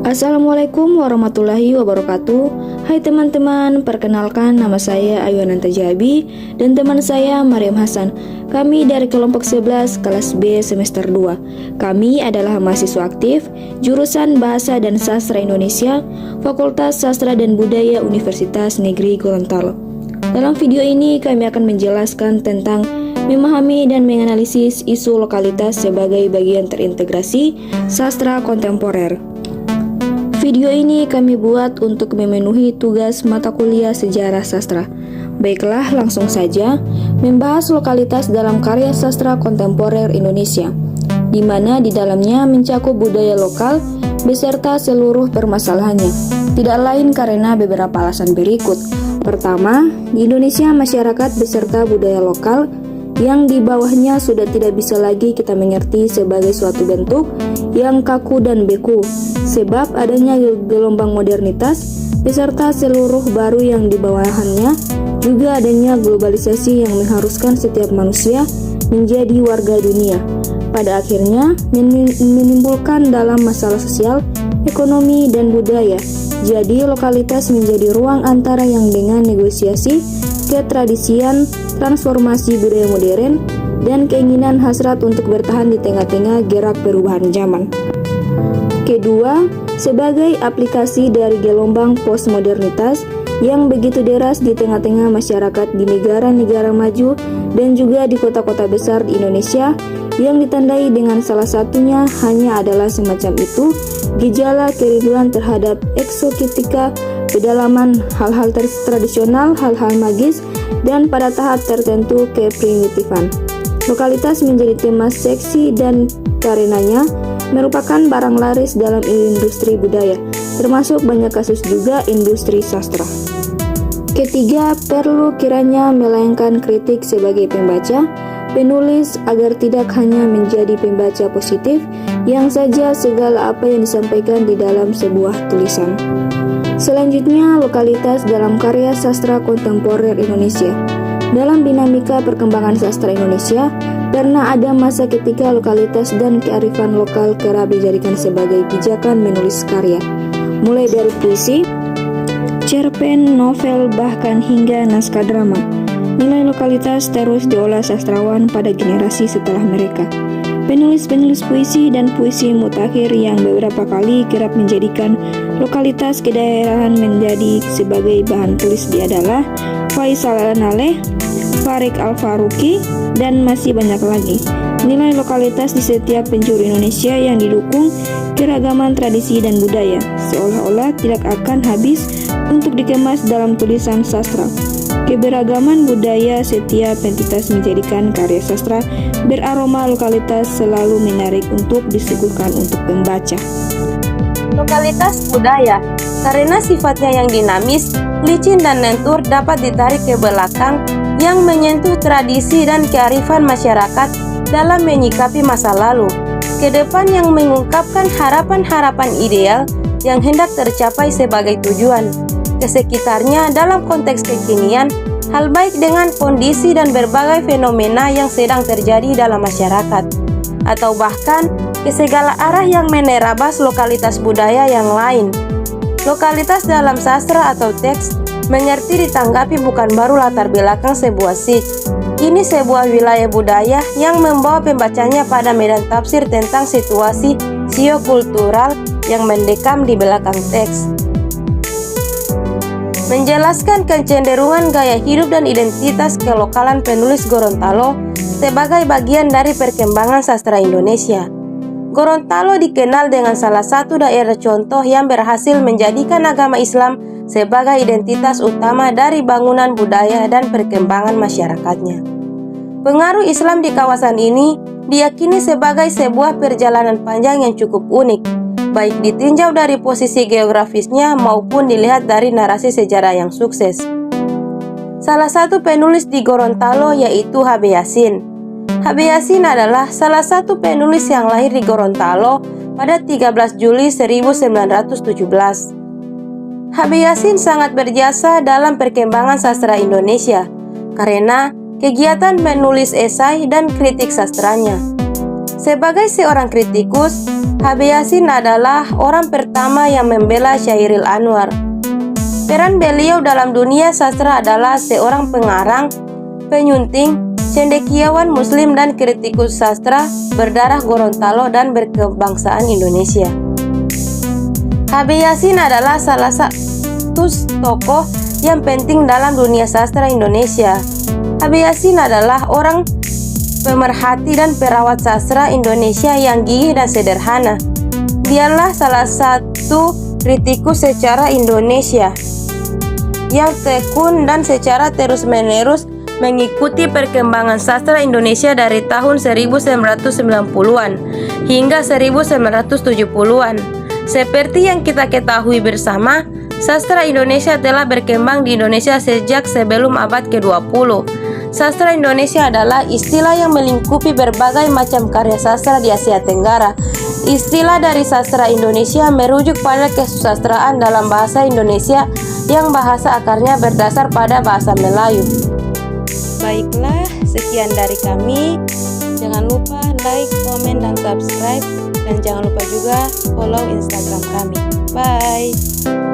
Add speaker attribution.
Speaker 1: Assalamualaikum warahmatullahi wabarakatuh. Hai teman-teman, perkenalkan nama saya Ayuananta Jabi dan teman saya Mariam Hasan. Kami dari kelompok 11 kelas B semester 2. Kami adalah mahasiswa aktif jurusan Bahasa dan Sastra Indonesia, Fakultas Sastra dan Budaya Universitas Negeri Gorontalo. Dalam video ini kami akan menjelaskan tentang memahami dan menganalisis isu lokalitas sebagai bagian terintegrasi sastra kontemporer. Video ini kami buat untuk memenuhi tugas mata kuliah sejarah sastra. Baiklah, langsung saja membahas lokalitas dalam karya sastra kontemporer Indonesia, di mana di dalamnya mencakup budaya lokal beserta seluruh permasalahannya. Tidak lain karena beberapa alasan berikut. Pertama, di Indonesia masyarakat beserta budaya lokal yang di bawahnya sudah tidak bisa lagi kita mengerti sebagai suatu bentuk yang kaku dan beku, sebab adanya gelombang modernitas beserta seluruh baru yang di bawahannya, juga adanya globalisasi yang mengharuskan setiap manusia menjadi warga dunia. Pada akhirnya menimbulkan dalam masalah sosial, ekonomi, dan budaya. Jadi lokalitas menjadi ruang antara yang dengan negosiasi, ketradisian, transformasi budaya modern, dan keinginan hasrat untuk bertahan di tengah-tengah gerak perubahan zaman. Kedua, sebagai aplikasi dari gelombang postmodernitas yang begitu deras di tengah-tengah masyarakat di negara-negara maju dan juga di kota-kota besar di Indonesia, yang ditandai dengan salah satunya hanya adalah semacam itu, gejala kerinduan terhadap eksotika, pedalaman, hal-hal tradisional, hal-hal magis, dan pada tahap tertentu keprimitifan. Lokalitas menjadi tema seksi dan karenanya merupakan barang laris dalam industri budaya, termasuk banyak kasus juga industri sastra. Ketiga, perlu kiranya melayangkan kritik sebagai pembaca, penulis agar tidak hanya menjadi pembaca positif yang saja segala apa yang disampaikan di dalam sebuah tulisan. Selanjutnya, lokalitas dalam karya sastra kontemporer Indonesia. Dalam dinamika perkembangan sastra Indonesia, pernah ada masa ketika lokalitas dan kearifan lokal kerap dijadikan sebagai pijakan menulis karya, mulai dari puisi, cerpen, novel, bahkan hingga naskah drama. Nilai lokalitas terus diolah sastrawan pada generasi setelah mereka. Penulis-penulis puisi dan puisi mutakhir yang beberapa kali kerap menjadikan lokalitas kedaerahan menjadi sebagai bahan tulis dia adalah Faisal Al-Naleh, Farik Al-Faruqi, dan masih banyak lagi. Nilai lokalitas di setiap penjuru Indonesia yang didukung keragaman tradisi dan budaya seolah-olah tidak akan habis untuk dikemas dalam tulisan sastra. Keberagaman budaya setiap entitas menjadikan karya sastra beraroma lokalitas selalu menarik untuk disuguhkan untuk pembaca.
Speaker 2: Lokalitas budaya, karena sifatnya yang dinamis, licin dan lentur dapat ditarik ke belakang yang menyentuh tradisi dan kearifan masyarakat dalam menyikapi masa lalu, ke depan yang mengungkapkan harapan-harapan ideal yang hendak tercapai sebagai tujuan, ke sekitarnya dalam konteks kekinian, hal baik dengan kondisi dan berbagai fenomena yang sedang terjadi dalam masyarakat, atau bahkan ke segala arah yang menerabas lokalitas budaya yang lain. Lokalitas dalam sastra atau teks mengerti ditanggapi bukan baru latar belakang sebuah sits. Ini sebuah wilayah budaya yang membawa pembacanya pada medan tafsir tentang situasi siokultural yang mendekam di belakang teks. Menjelaskan kecenderungan gaya hidup dan identitas kelokalan penulis Gorontalo sebagai bagian dari perkembangan sastra Indonesia. Gorontalo dikenal dengan salah satu daerah contoh yang berhasil menjadikan agama Islam sebagai identitas utama dari bangunan budaya dan perkembangan masyarakatnya. Pengaruh Islam di kawasan ini diyakini sebagai sebuah perjalanan panjang yang cukup unik, baik ditinjau dari posisi geografisnya maupun dilihat dari narasi sejarah yang sukses. Salah satu penulis di Gorontalo yaitu H.B. Yasin. H.B. Yasin adalah salah satu penulis yang lahir di Gorontalo pada 13 Juli 1917. H.B. Yasin sangat berjasa dalam perkembangan sastra Indonesia karena kegiatan menulis esai dan kritik sastranya. Sebagai seorang kritikus, H.B. Yassin adalah orang pertama yang membela Chairil Anwar. Peran beliau dalam dunia sastra adalah seorang pengarang, penyunting, cendekiawan muslim dan kritikus sastra berdarah Gorontalo dan berkebangsaan Indonesia. H.B. Yassin adalah salah satu tokoh yang penting dalam dunia sastra Indonesia. H.B. Yassin adalah orang pemerhati dan perawat sastra Indonesia yang gigih dan sederhana. Dialah salah satu kritikus secara Indonesia yang tekun dan secara terus-menerus mengikuti perkembangan sastra Indonesia dari tahun 1990-an hingga 1970-an. Seperti yang kita ketahui bersama, sastra Indonesia telah berkembang di Indonesia sejak sebelum abad ke-20. Sastra Indonesia adalah istilah yang melingkupi berbagai macam karya sastra di Asia Tenggara. Istilah dari sastra Indonesia merujuk pada kesusastraan dalam bahasa Indonesia yang bahasa akarnya berdasar pada bahasa Melayu. Baiklah, sekian dari kami. Jangan lupa like, komen, dan subscribe. Dan jangan lupa juga follow Instagram kami. Bye!